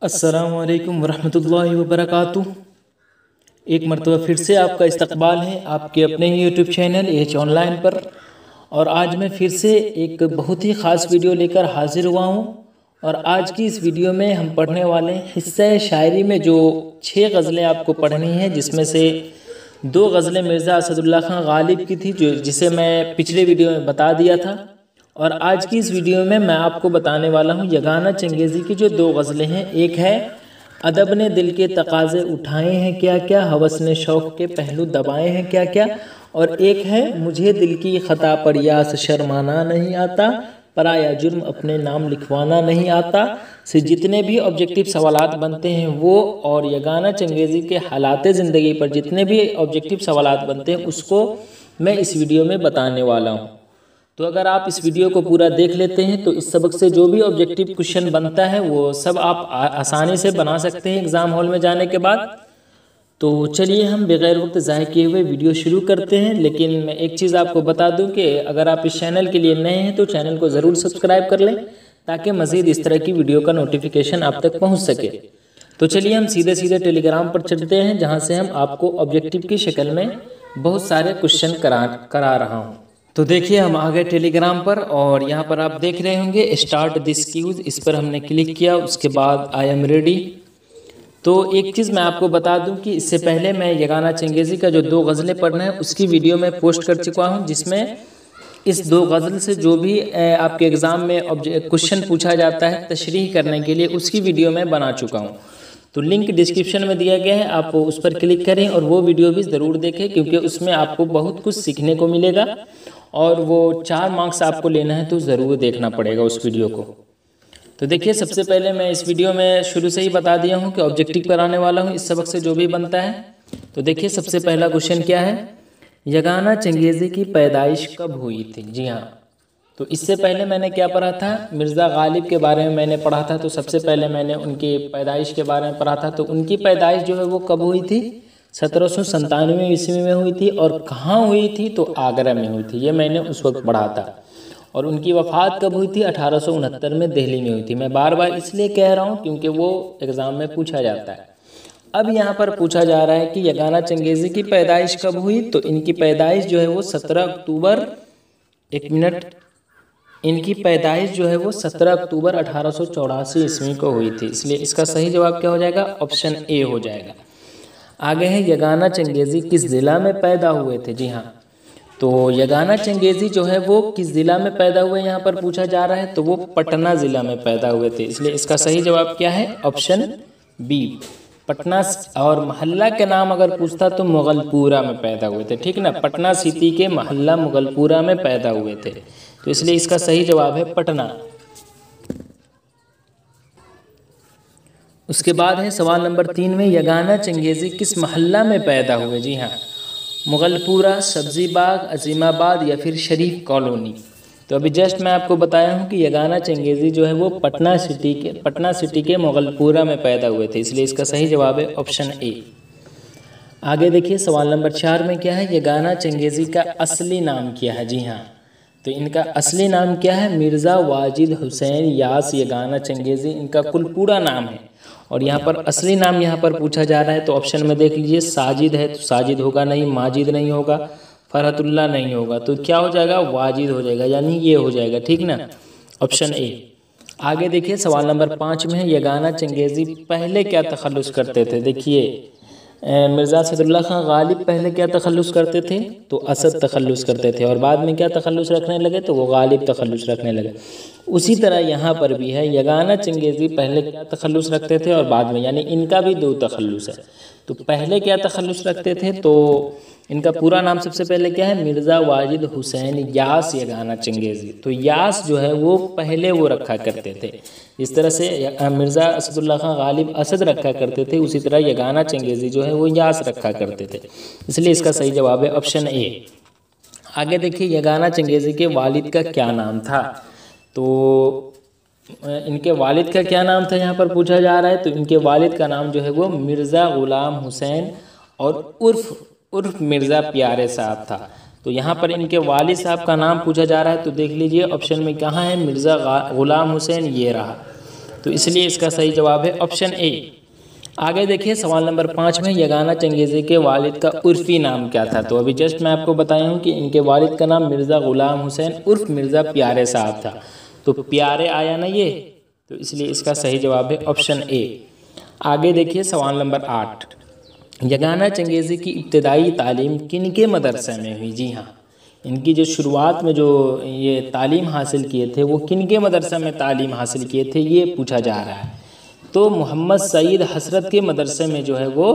अस्सलामुअलैकुम वरहमतुल्लाहि वबरकातुहू। एक मरतबा फिर से आपका इस्तकबाल है आपके अपने ही यूट्यूब चैनल एच ऑनलाइन पर। और आज मैं फिर से एक बहुत ही ख़ास वीडियो लेकर हाजिर हुआ हूँ। और आज की इस वीडियो में हम पढ़ने वाले हैं हिस्सा शायरी में जो 6 गज़लें आपको पढ़नी हैं, जिसमें से 2 गज़लें मिर्ज़ा असदुल्ला खां गालिब की थी जिसे मैं पिछले वीडियो में बता दिया था। और आज की इस वीडियो में मैं आपको बताने वाला हूँ यगाना चंगेज़ी की जो 2 गज़लें हैं। एक है अदब ने दिल के तकाज़े उठाए हैं क्या क्या, हवस ने शौक़ के पहलू दबाए हैं क्या क्या। और एक है मुझे दिल की ख़ता पर यास शर्माना नहीं आता, पराया जुर्म अपने नाम लिखवाना नहीं आता से जितने भी ऑब्जेक्टिव सवालात बनते हैं वो, और यगाना चंगेज़ी के हालात ज़िंदगी पर जितने भी ऑब्जेक्टिव सवालात बनते हैं उसको मैं इस वीडियो में बताने वाला हूँ। तो अगर आप इस वीडियो को पूरा देख लेते हैं तो इस सबक से जो भी ऑब्जेक्टिव क्वेश्चन बनता है वो सब आप आसानी से बना सकते हैं एग्ज़ाम हॉल में जाने के बाद। तो चलिए हम बग़ैर वक्त ज़ाय किए हुए वीडियो शुरू करते हैं। लेकिन मैं एक चीज़ आपको बता दूं कि अगर आप इस चैनल के लिए नए हैं तो चैनल को ज़रूर सब्सक्राइब कर लें ताकि मज़ीद इस तरह की वीडियो का नोटिफिकेशन आप तक पहुँच सके। तो चलिए हम सीधे सीधे टेलीग्राम पर चलते हैं, जहाँ से हम आपको ऑब्जेक्टिव की शक्ल में बहुत सारे क्वेश्चन करा रहा हूँ। तो देखिए हम आ गए टेलीग्राम पर और यहाँ पर आप देख रहे होंगे स्टार्ट दिस क्यूज, इस पर हमने क्लिक किया। उसके बाद आई एम रेडी। तो एक चीज़ मैं आपको बता दूं कि इससे पहले मैं यगाना चंगेज़ी का जो 2 गज़लें पढ़ना है उसकी वीडियो में पोस्ट कर चुका हूँ, जिसमें इस 2 गज़ल से जो भी आपके एग्ज़ाम में क्वेश्चन पूछा जाता है तशरीह करने के लिए उसकी वीडियो मैं बना चुका हूँ। तो लिंक डिस्क्रिप्शन में दिया गया है, आप उस पर क्लिक करें और वो वीडियो भी ज़रूर देखें क्योंकि उसमें आपको बहुत कुछ सीखने को मिलेगा। और वो 4 मार्क्स आपको लेना है तो ज़रूर देखना पड़ेगा उस वीडियो को। तो देखिए सबसे पहले मैं इस वीडियो में शुरू से ही बता दिया हूँ कि ऑब्जेक्टिव कराने वाला हूँ इस सबक से जो भी बनता है। तो देखिए सबसे पहला क्वेश्चन क्या है, यगाना चंगेज़ी की पैदाइश कब हुई थी। जी हाँ, तो इससे पहले मैंने क्या पढ़ा था, मिर्ज़ा गालिब के बारे में मैंने पढ़ा था। तो सबसे पहले मैंने उनकी पैदाइश के बारे में पढ़ा था। तो उनकी पैदाइश जो है वो कब हुई थी, 1797 ईस्वी में हुई थी। और कहाँ हुई थी, तो आगरा में हुई थी, ये मैंने उस वक्त पढ़ा था। और उनकी वफ़ात कब हुई थी, 1869 में दिल्ली में हुई थी। मैं बार बार इसलिए कह रहा हूँ क्योंकि वो एग्ज़ाम में पूछा जाता है। अब यहाँ पर पूछा जा रहा है कि यगाना चंगेज़ी की पैदाइश कब हुई। तो इनकी पैदाइश जो है वो 17 अक्टूबर, एक मिनट, इनकी पैदाइश जो है वो 17 अक्टूबर 1884 ईस्वी को हुई थी। इसलिए इसका सही जवाब क्या हो जाएगा, ऑप्शन ए हो जाएगा। आगे है यगाना चंगेज़ी किस ज़िला में पैदा हुए थे। जी हाँ, तो यगाना चंगेज़ी जो है वो किस ज़िला में पैदा हुए यहाँ पर पूछा जा रहा है, तो वो पटना ज़िला में पैदा हुए थे। इसलिए इसका सही जवाब क्या है, ऑप्शन बी, पटना। और मोहल्ला के नाम अगर पूछता तो मुगलपुरा में पैदा हुए थे, ठीक ना, पटना सिटी के मोहल्ला मुगलपुरा में पैदा हुए थे। तो इसलिए इसका सही जवाब है पटना। उसके बाद है सवाल नंबर 3 में यगाना चंगेज़ी किस मोहल्ला में पैदा हुए। जी हाँ, मुगलपुरा, सब्ज़ी बाग, अजीमाबाद या फिर शरीफ कॉलोनी। तो अभी जस्ट मैं आपको बताया हूँ कि यगाना चंगेज़ी जो है वो पटना सिटी के मुगलपुरा में पैदा हुए थे। इसलिए इसका सही जवाब है ऑप्शन ए। आगे देखिए सवाल नंबर 4 में क्या है, यगाना चंगेज़ी का असली नाम क्या है। जी हाँ, तो इनका असली नाम क्या है, मिर्ज़ा वाजिद हुसैन यास यगाना चंगेज़ी इनका कुल पूरा नाम है। और यहाँ पर असली नाम यहाँ पर पूछा जा रहा है तो ऑप्शन में देख लीजिए, साजिद है तो साजिद होगा नहीं, माजिद नहीं होगा, फरहतुल्ला नहीं होगा, तो क्या हो जाएगा, वाजिद हो जाएगा, यानी ये हो जाएगा, ठीक ना, ऑप्शन ए। आगे देखिए सवाल नंबर 5 में है यगाना चंगेज़ी पहले क्या तखल्लुस करते थे। देखिए मिर्ज़ा असदुल्ला खां गालिब पहले क्या तखल्लुस करते थे, तो असद तखल्लुस करते थे। और बाद में क्या तखल्लुस रखने लगे, तो वो गालिब तखल्लुस रखने लगे। उसी तरह यहाँ पर भी है, यगाना चंगेज़ी पहले क्या तखल्लुस रखते थे और बाद में, यानी इनका भी 2 तखल्लुस है। तो पहले क्या तखल्लुस रखते थे, तो इनका पूरा नाम सबसे पहले क्या है, मिर्ज़ा वाजिद हुसैन यास यगाना चंगेज़ी। तो यास जो है वो पहले वो रखा करते थे, इस तरह से मिर्ज़ा असदुल्ला खां गालिब असद रखा करते थे, उसी तरह यगाना चंगेज़ी जो है वो यास रखा करते थे। इसलिए इसका सही जवाब है ऑप्शन ए। आगे देखिए यगाना चंगेज़ी के वालिद का क्या नाम था। तो इनके वालिद का क्या नाम था यहाँ पर पूछा जा रहा है। तो इनके वालिद का नाम जो है वो मिर्ज़ा ग़ुलाम हुसैन और उर्फ मिर्ज़ा प्यारे साहब था। तो यहाँ पर इनके वालिद साहब का नाम पूछा जा रहा है तो देख लीजिए ऑप्शन में कहाँ है, मिर्ज़ा ग़ुलाम हुसैन, ये रहा। तो इसलिए इसका सही जवाब है ऑप्शन ए। आगे देखिए सवाल नंबर 5 में यगाना चंगेज़ी के वालिद का उर्फी नाम क्या था। तो अभी जस्ट मैं आपको बताया हूँ कि इनके वालिद का नाम मिर्ज़ा ग़ुलाम हुसैन उर्फ मिर्ज़ा प्यारे साहब था। तो प्यारे आया ना ये, तो इसलिए इसका सही जवाब है ऑप्शन ए। आगे देखिए सवाल नंबर 8, यगाना चंगेज़ी की इब्तदाई तालीम किनके मदरसे में हुई। जी हाँ, इनकी जो शुरुआत में जो ये तालीम हासिल किए थे वो किनके मदरसे में तालीम हासिल किए थे, ये पूछा जा रहा है। तो मोहम्मद सईद हसरत के मदरसे में जो है वो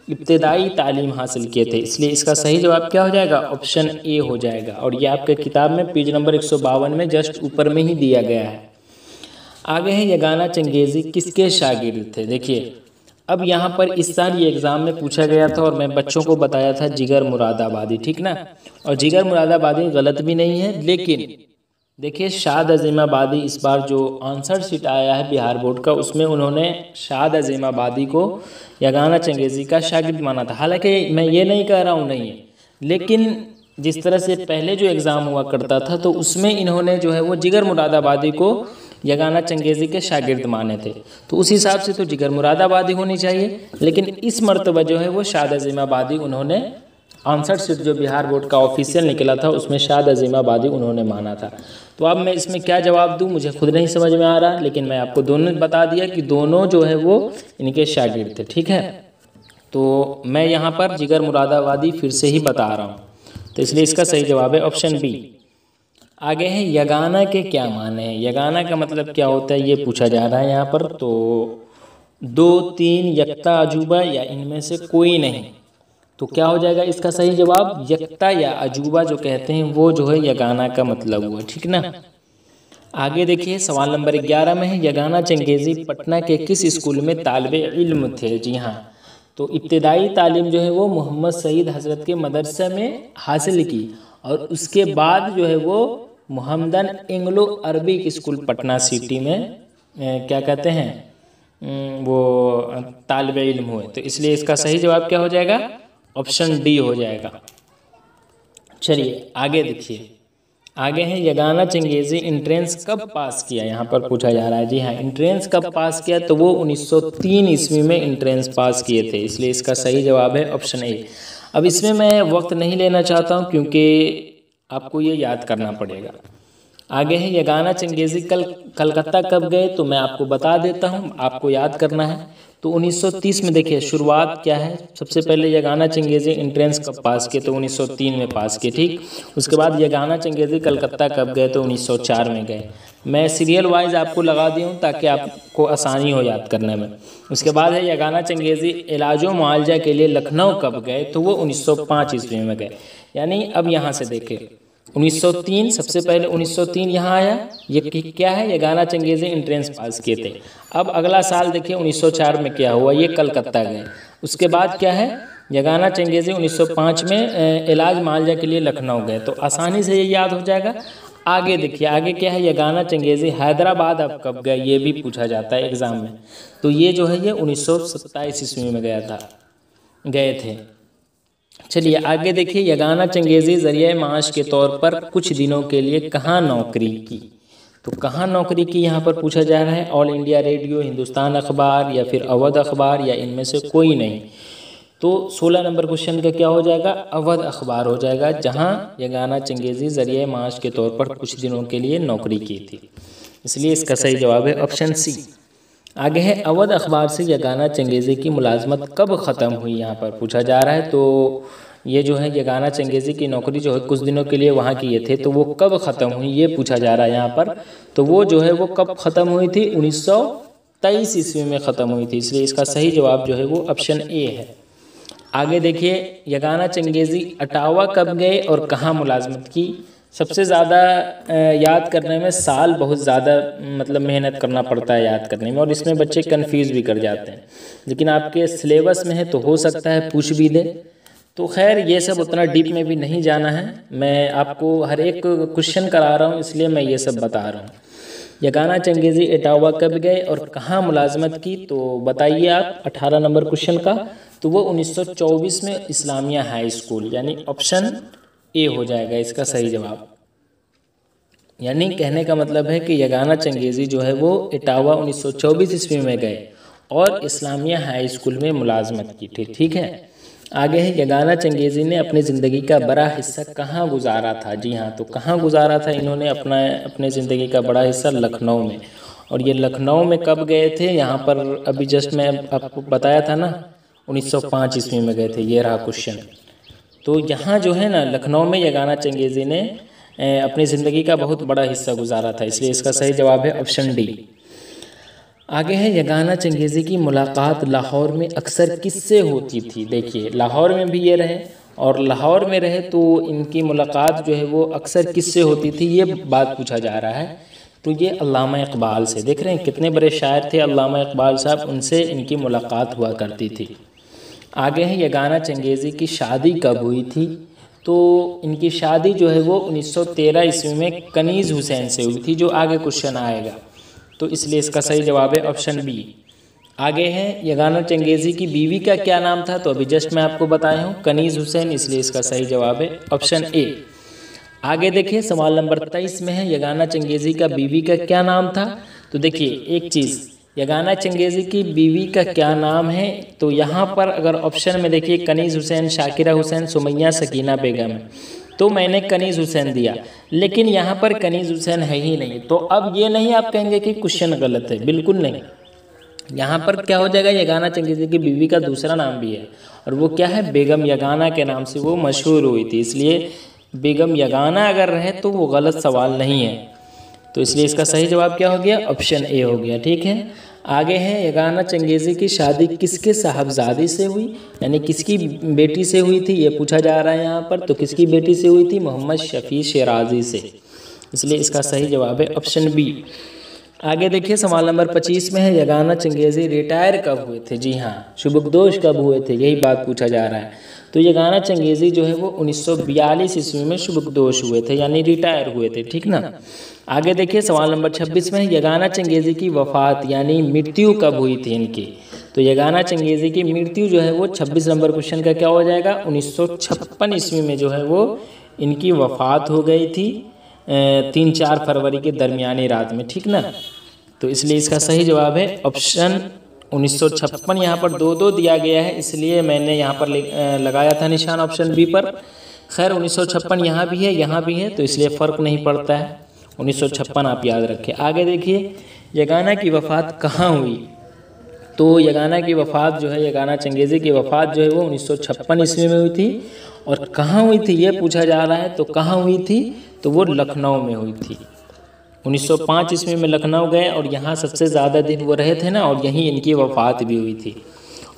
इब्तदाई तालीम हासिल किए थे, इसलिए इसका सही जवाब क्या हो जाएगा, ऑप्शन ए हो जाएगा। और ये आपके किताब में पेज नंबर 152 में जस्ट ऊपर में ही दिया गया है। आगे है यगाना चंगेज़ी किसके शागिर्द थे। देखिए अब यहाँ पर इस साल ये एग्ज़ाम में पूछा गया था और मैं बच्चों को बताया था जिगर मुरादाबादी, ठीक ना। और जिगर मुरादाबादी गलत भी नहीं है, लेकिन देखिए शाद अज़ीमाबादी इस बार जो आंसर शीट आया है बिहार बोर्ड का, उसमें उन्होंने शाद अज़ीमाबादी को यगाना चंगेज़ी का शागिर्द माना था। हालांकि मैं ये नहीं कह रहा हूँ नहीं है, लेकिन जिस तरह से पहले जो एग्ज़ाम हुआ करता था तो उसमें इन्होंने जो है वो जिगर मुरादाबादी को यगाना चंगेज़ी के शागिर्द माने थे, तो उस हिसाब से तो जिगर मुरादाबादी होनी चाहिए। लेकिन इस मरतबा जो है वो शाद अज़ीमाबादी उन्होंने आंसर शीट जो बिहार बोर्ड का ऑफिशियल निकला था उसमें शाद अज़ीमाबादी उन्होंने माना था। तो अब मैं इसमें क्या जवाब दूं मुझे खुद नहीं समझ में आ रहा, लेकिन मैं आपको दोनों बता दिया कि दोनों जो है वो इनके शागिर्द थे, ठीक है। तो मैं यहाँ पर जिगर मुरादाबादी फिर से ही बता रहा हूँ, तो इसलिए इसका सही जवाब है ऑप्शन बी। आगे है यगाना के क्या माने हैं। यगाना का मतलब क्या होता है ये पूछा जा रहा है यहाँ पर। तो 2, 3, यक्ता, अजूबा या इनमें से कोई नहीं। तो क्या हो जाएगा इसका सही जवाब, यक्ता या अजूबा जो कहते हैं वो जो है यगाना का मतलब हुआ, ठीक ना। आगे देखिए सवाल नंबर 11 में है यगाना चंगेज़ी पटना के किस स्कूल में तालिबे इल्म थे। जी हाँ, तो इब्तदाई तालीम जो है वो मोहम्मद सईद हजरत के मदरसे में हासिल की और उसके बाद जो है वो Mohammedan Anglo Arabic school Patna city में क्या कहते हैं वो तालिबे इल्म हुए। तो इसलिए इसका सही जवाब क्या हो जाएगा, ऑप्शन डी हो जाएगा। चलिए आगे देखिए, आगे है यगाना चंगेज़ी इंट्रेंस कब पास किया, यहाँ पर पूछा जा रहा है। जी हाँ, इंट्रेंस कब पास किया, तो वो 1903 ईस्वी में इंट्रेंस पास किए थे, इसलिए इसका सही जवाब है ऑप्शन ए। अब इसमें मैं वक्त नहीं लेना चाहता हूँ क्योंकि आपको ये याद करना पड़ेगा। आगे है यगाना चंगेज़ी कलकत्ता कब गए, तो मैं आपको बता देता हूँ, आपको याद करना है। तो 1930 में देखिए शुरुआत क्या है, सबसे पहले यगाना चंगेज़ी इंट्रेंस कब पास किए, तो 1903 में पास किए, ठीक। उसके बाद यगाना चंगेज़ी कलकत्ता कब गए, तो 1904 में गए। मैं सीरियल वाइज आपको लगा दी हूँ ताकि आपको आसानी हो याद करने में। उसके बाद है यगाना चंगेज़ी इलाजो मुआलजा के लिए लखनऊ कब गए, तो वो 1905 ईस्वी में गए। यानी अब यहाँ से देखें 1903 सबसे पहले 1903 यहाँ आया, ये क्या है यगाना चंगेज़ी इंट्रेंस पास किए थे। अब अगला साल देखिए 1904 में क्या हुआ, ये कलकत्ता गए। उसके बाद क्या है यगाना चंगेज़ी 1905 में इलाज मुआलजा के लिए लखनऊ गए, तो आसानी से ये याद हो जाएगा। आगे देखिए आगे क्या है यगाना चंगेज़ी हैदराबाद अब कब गए, ये भी पूछा जाता है एग्ज़ाम में। तो ये जो है ये 1927 ईस्वी में गए थे। चलिए आगे देखिए यगाना चंगेज़ी ज़रिए माश के तौर पर कुछ दिनों के लिए कहाँ नौकरी की, तो कहाँ नौकरी की यहाँ पर पूछा जा रहा है। ऑल इंडिया रेडियो, हिंदुस्तान अखबार या फिर अवध अखबार या इनमें से कोई नहीं। तो 16 नंबर क्वेश्चन का क्या हो जाएगा, अवध अखबार हो जाएगा, जहाँ यगाना चंगेज़ी ज़रिए माश के तौर पर कुछ दिनों के लिए नौकरी की थी, इसलिए इसका सही जवाब है ऑप्शन सी। आगे है अवध अखबार से यगाना चंगेज़ी की मुलाजमत कब ख़त्म हुई, यहाँ पर पूछा जा रहा है। तो ये जो है यगाना चंगेज़ी की नौकरी जो है कुछ दिनों के लिए वहाँ किए थे, तो वो कब ख़त्म हुई ये पूछा जा रहा है यहाँ पर। तो वो जो है वो कब ख़त्म हुई थी, 1923 ईस्वी में ख़त्म हुई थी, इसलिए इसका सही जवाब जो है वो ऑप्शन ए है। आगे देखिए यगाना चंगेज़ी अटावा कब गए और कहाँ मुलाजमत की। सबसे ज़्यादा याद करने में साल बहुत ज़्यादा मतलब मेहनत करना पड़ता है याद करने में, और इसमें बच्चे कंफ्यूज भी कर जाते हैं, लेकिन आपके सिलेबस में है तो हो सकता है पूछ भी दे। तो खैर ये सब उतना डीप में भी नहीं जाना है, मैं आपको हर एक क्वेश्चन करा रहा हूँ इसलिए मैं ये सब बता रहा हूँ। यगाना चंगेज़ी इटावा कब गए और कहाँ मुलाजमत की, तो बताइए आप 18 नंबर क्वेश्चन का। तो वो 1924 में इस्लामिया हाई स्कूल, यानी ऑप्शन ए हो जाएगा इसका सही जवाब। यानी कहने का मतलब है कि यगाना चंगेज़ी जो है वो इटावा 1924 ईस्वी में गए और इस्लामिया हाई स्कूल में मुलाजमत की थी। ठीक है, आगे है यगाना चंगेज़ी ने अपनी ज़िंदगी का बड़ा हिस्सा कहाँ गुजारा था। जी हाँ, तो कहाँ गुजारा था इन्होंने अपने ज़िंदगी का बड़ा हिस्सा लखनऊ में। और ये लखनऊ में कब गए थे, यहाँ पर अभी जस्ट मैं आपको बताया था ना 1905 ईस्वी में गए थे, ये रहा क्वेश्चन। तो यहाँ जो है ना लखनऊ में यगाना चंगेज़ी ने अपनी ज़िंदगी का बहुत बड़ा हिस्सा गुजारा था, इसलिए इसका सही जवाब है ऑप्शन डी। आगे है यगाना चंगेज़ी की मुलाकात लाहौर में अक्सर किससे होती थी। देखिए लाहौर में भी ये रहे और लाहौर में रहे तो इनकी मुलाकात जो है वो अक्सर किससे होती थी, ये बात पूछा जा रहा है। तो ये अल्लामा इकबाल से, देख रहे हैं कितने बड़े शायर थे अल्लामा इकबाल साहब, उनसे इनकी मुलाकात हुआ करती थी। आगे है यगाना चंगेज़ी की शादी कब हुई थी। तो इनकी शादी जो है वो 1913 ईस्वी में कनीज़ हुसैन से हुई थी, जो आगे क्वेश्चन आएगा, तो इसलिए इसका सही जवाब है ऑप्शन बी। आगे है यगाना चंगेज़ी की बीवी का क्या नाम था, तो अभी जस्ट मैं आपको बताया हूँ कनीज़ हुसैन, इसलिए इसका सही जवाब है ऑप्शन ए। आगे देखिए सवाल नंबर 23 में है यगाना चंगेज़ी का बीवी का क्या नाम था। तो देखिए एक चीज़, यगाना चंगेज़ी की बीवी का क्या नाम है, तो यहाँ पर अगर ऑप्शन में देखिए कनीज़ हुसैन, शाकिरा हुसैन, सुमैया, सकीना बेगम है, तो मैंने कनीज़ हुसैन दिया, लेकिन यहाँ पर कनीज़ हुसैन है ही नहीं। तो अब ये नहीं आप कहेंगे कि क्वेश्चन गलत है, बिल्कुल नहीं। यहाँ पर क्या हो जाएगा, यगाना चंगेज़ी की बीवी का दूसरा नाम भी है और वो क्या है, बेगम यगाना के नाम से वो मशहूर हुई थी, इसलिए बेगम यगाना अगर रहे तो वो गलत सवाल नहीं है। तो इसलिए इसका सही जवाब क्या हो गया, ऑप्शन ए हो गया। ठीक है, आगे है यगाना चंगेज़ी की शादी किसके साहबजादी से हुई, यानी किसकी बेटी से हुई थी, ये पूछा जा रहा है यहाँ पर। तो किसकी बेटी से हुई थी, मोहम्मद शफ़ी शिराजी से, इसलिए इसका सही जवाब है ऑप्शन बी। आगे देखिए सवाल नंबर 25 में है यगाना चंगेज़ी रिटायर कब हुए थे। जी हाँ, सुबकदोश कब हुए थे, यही बात पूछा जा रहा है। तो यगाना चंगेज़ी जो है वो 1942 ईस्वी में सुबकदोश हुए थे, यानी रिटायर हुए थे। ठीक ना। आगे देखिए सवाल नंबर 26 में यगाना चंगेज़ी की वफ़ात यानी मृत्यु कब हुई थी इनकी। तो यगाना चंगेज़ी की मृत्यु जो है वो 26 नंबर क्वेश्चन का क्या हो जाएगा, 1956 ईस्वी में जो है वो इनकी वफ़ात हो गई थी 3-4 फरवरी के दरमियानी रात में। ठीक ना, तो इसलिए इसका सही जवाब है ऑप्शन 1956। यहाँ पर 2-2 दिया गया है, इसलिए मैंने यहाँ पर लगाया था निशान ऑप्शन बी पर। खैर 1956 यहाँ भी है, यहाँ भी है, तो इसलिए फ़र्क नहीं पड़ता है, 1956 आप याद रखें। आगे देखिए यगाना की वफ़ात कहाँ हुई। तो यगाना की वफ़ात जो है, यगाना चंगेज़ी की वफ़ात जो है वो 1956 ईस्वी में हुई थी। और कहाँ हुई थी ये पूछा जा रहा है, तो कहाँ हुई थी, तो वो लखनऊ में हुई थी। 1905 ईस्वी में लखनऊ गए और यहाँ सबसे ज़्यादा दिन वो रहे थे ना, और यहीं इनकी वफ़ात भी हुई थी।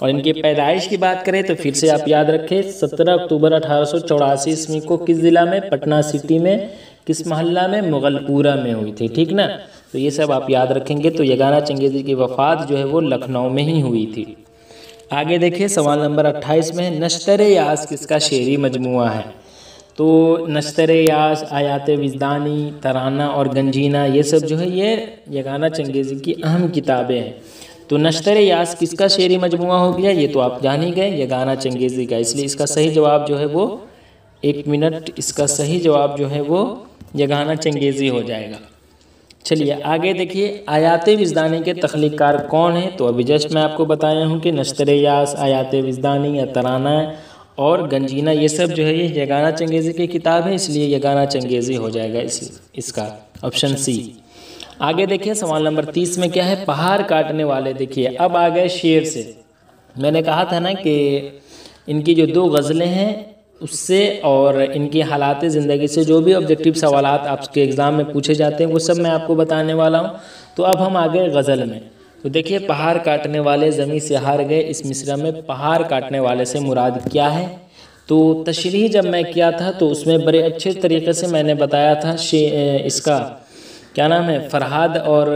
और इनकी पैदाइश की बात करें तो फिर से आप याद रखें 17 अक्टूबर 1884 ईस्वी को किस ज़िला में, पटना सिटी में, किस मोहल्ला में, मुगलपुरा में हुई थी। ठीक ना, तो ये सब आप याद रखेंगे। तो यगाना चंगेज़ी की वफ़ात जो है वो लखनऊ में ही हुई थी। आगे देखिए सवाल नंबर 28 में है नश्तर-ए-यास किसका शेरी मजमुआ है। तो नश्तर-ए-यास, आयात विजदानी, तराना और गंजीना, ये सब जो है ये यगाना चंगेज़ी की अहम किताबें हैं। तो नश्तर-ए-यास किसका शेरी मजमुआ हो गया, ये तो आप जान ही गए, यगाना चंगेज़ी का, इसलिए इसका सही जवाब जो है वो, एक मिनट, इसका सही जवाब जो है वो यगाना चंगेज़ी हो जाएगा। चलिए आगे देखिए आयात विजदानी के तख्लीकार कौन है। तो अभी जस्ट मैं आपको बताया हूँ कि नश्तर-ए-यास, आयात विजदानी या तराना और गंजीना, ये सब जो है ये यगाना चंगेज़ी की किताब है, इसलिए यगाना चंगेज़ी हो जाएगा इसका ऑप्शन सी। आगे देखिए सवाल नंबर 30 में क्या है, पहाड़ काटने वाले। देखिए अब आ गए शेर से। मैंने कहा था ना कि इनकी जो 2 गज़लें हैं उससे और इनकी हालात ज़िंदगी से जो भी ऑब्जेक्टिव सवालात आपके एग्ज़ाम में पूछे जाते हैं वो सब मैं आपको बताने वाला हूँ। तो अब हम आ गए गज़ल में। तो देखिए पहाड़ काटने वाले ज़मीं से हार गए, इस मिसरा में पहाड़ काटने वाले से मुराद क्या है। तो तशरीह जब मैं किया था तो उसमें बड़े अच्छे तरीके से मैंने बताया था इसका क्या नाम है, फरहाद और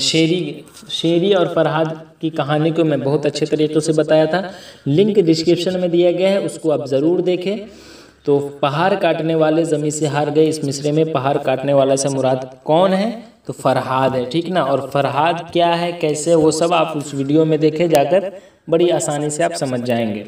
शेरी और फरहाद की कहानी को मैं बहुत अच्छे तरीके से बताया था। लिंक डिस्क्रिप्शन में दिया गया है, उसको आप ज़रूर देखें। तो पहाड़ काटने वाले ज़मीं से हार गए, इस मिसरे में पहाड़ काटने वाला से मुराद कौन है, तो फरहाद है। ठीक ना, और फरहाद क्या है, कैसे, वो सब आप उस वीडियो में देखें जाकर, बड़ी आसानी से आप समझ जाएंगे।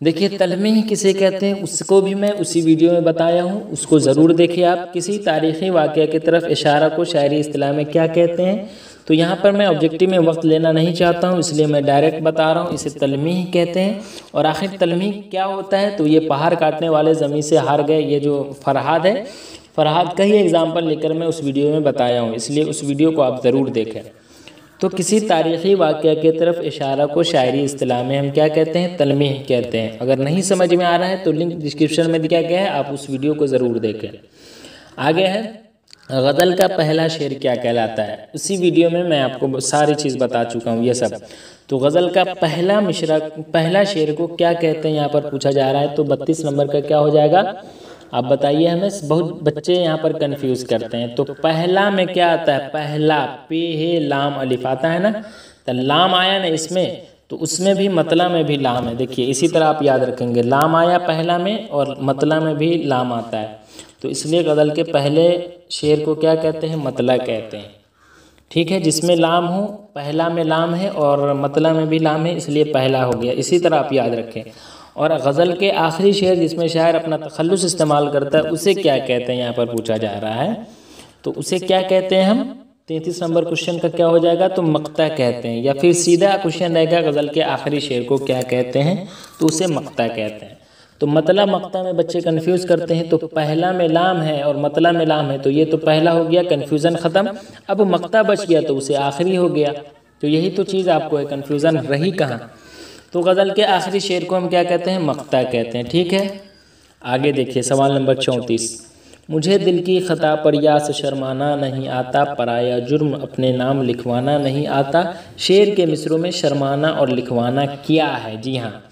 देखिए तलमीह किसे कहते हैं उसको भी मैं उसी वीडियो में बताया हूँ, उसको ज़रूर देखिए आप। किसी तारीख़ी वाक़या की तरफ इशारा को शायरी इस्तिलाह में क्या कहते हैं, तो यहाँ पर मैं ऑब्जेक्टिव में वक्त लेना नहीं चाहता हूँ, इसलिए मैं डायरेक्ट बता रहा हूँ, इसे तलमीह कहते हैं। और आखिर तलमीह क्या होता है, तो ये पहाड़ काटने वाले ज़मीन से हार गए, ये जो फरहाद है, फरहाद का ही एग्जाम्पल लेकर मैं उस वीडियो में बताया हूँ, इसलिए उस वीडियो को आप ज़रूर देखें। तो किसी तारीख़ी वाक़या की तरफ इशारा को शायरी इस्तिलाह में हम क्या कहते हैं, तलमीह कहते हैं। अगर नहीं समझ में आ रहा है तो लिंक डिस्क्रिप्शन में दिया गया है, आप उस वीडियो को ज़रूर देखें। आगे है गज़ल का पहला शेर क्या कहलाता है। उसी वीडियो में मैं आपको सारी चीज़ बता चुका हूँ ये सब। तो गज़ल का पहला मिसरा, पहला शेर को क्या कहते हैं यहाँ पर पूछा जा रहा है, तो 32 नंबर का क्या हो जाएगा, आप बताइए हमें। बहुत बच्चे यहाँ पर कंफ्यूज करते हैं। तो पहला में क्या आता है, पहला पे है लाम अलिफ आता है ना, तो लाम आया ना इसमें, तो उसमें भी मतला में भी लाम है। देखिए इसी तरह आप याद रखेंगे, लाम आया पहला में और मतला में भी लाम आता है, तो इसलिए गज़ल के पहले शेर को क्या कहते हैं, मतला कहते हैं। ठीक है, जिसमें लाम हो, पहला में लाम है और मतला में भी लाम है, इसलिए पहला हो गया। इसी तरह आप याद रखें। और गज़ल के आखिरी शेर जिसमें शायर अपना तखल्लुस इस्तेमाल करता है, उसे क्या कहते हैं यहाँ पर पूछा जा रहा है, तो उसे क्या कहते हैं हम। 33 नंबर क्वेश्चन का क्या हो जाएगा, तो मक्ता कहते हैं। या फिर सीधा क्वेश्चन रहेगा गज़ल के आखिरी शेर को क्या कहते हैं, तो उसे मक्ता कहते हैं। तो मतला मक्ता में बच्चे कंफ्यूज करते हैं। तो पहला में लाम है और मतला में लाम है, तो ये तो पहला हो गया, कन्फ्यूज़न ख़त्म। अब मक्ता बच गया तो उसे आखिरी हो गया। तो यही तो चीज़ आपको है, कन्फ्यूज़न रही कहाँ। तो गज़ल के आखिरी शेर को हम क्या कहते हैं, मक्ता कहते हैं। ठीक है, आगे देखिए सवाल नंबर 34। मुझे दिल की ख़ता पर यास शर्माना नहीं आता, पराया जुर्म अपने नाम लिखवाना नहीं आता। शेर के मिसरों में शर्माना और लिखवाना क्या है। जी हाँ,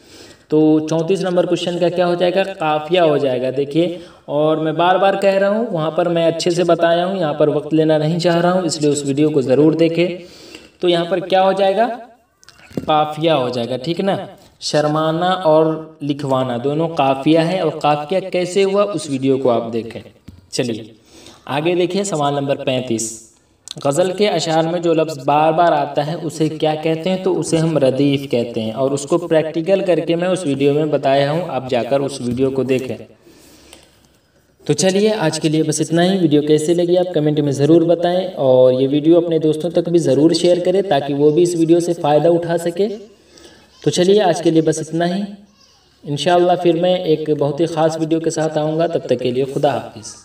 तो 34 नंबर क्वेश्चन का क्या हो जाएगा, काफिया हो जाएगा। देखिए, और मैं बार बार कह रहा हूँ, वहाँ पर मैं अच्छे से बताया हूँ, यहाँ पर वक्त लेना नहीं चाह रहा हूँ, इसलिए उस वीडियो को ज़रूर देखें। तो यहाँ पर क्या हो जाएगा, काफिया हो जाएगा। ठीक ना, शर्माना और लिखवाना दोनों काफिया है, और काफिया कैसे हुआ उस वीडियो को आप देखें। चलिए आगे देखिए सवाल नंबर 35। गज़ल के अशार में जो लफ्ज़ बार बार आता है उसे क्या कहते हैं, तो उसे हम रदीफ़ कहते हैं। और उसको प्रैक्टिकल करके मैं उस वीडियो में बताया हूँ, आप जाकर उस वीडियो को देखें। तो चलिए आज के लिए बस इतना ही। वीडियो कैसे लगी आप कमेंट में ज़रूर बताएं, और ये वीडियो अपने दोस्तों तक भी ज़रूर शेयर करें ताकि वो भी इस वीडियो से फ़ायदा उठा सके। तो चलिए आज के लिए बस इतना ही। इंशाअल्लाह फिर मैं एक बहुत ही ख़ास वीडियो के साथ आऊँगा, तब तक के लिए खुदा हाफिज़।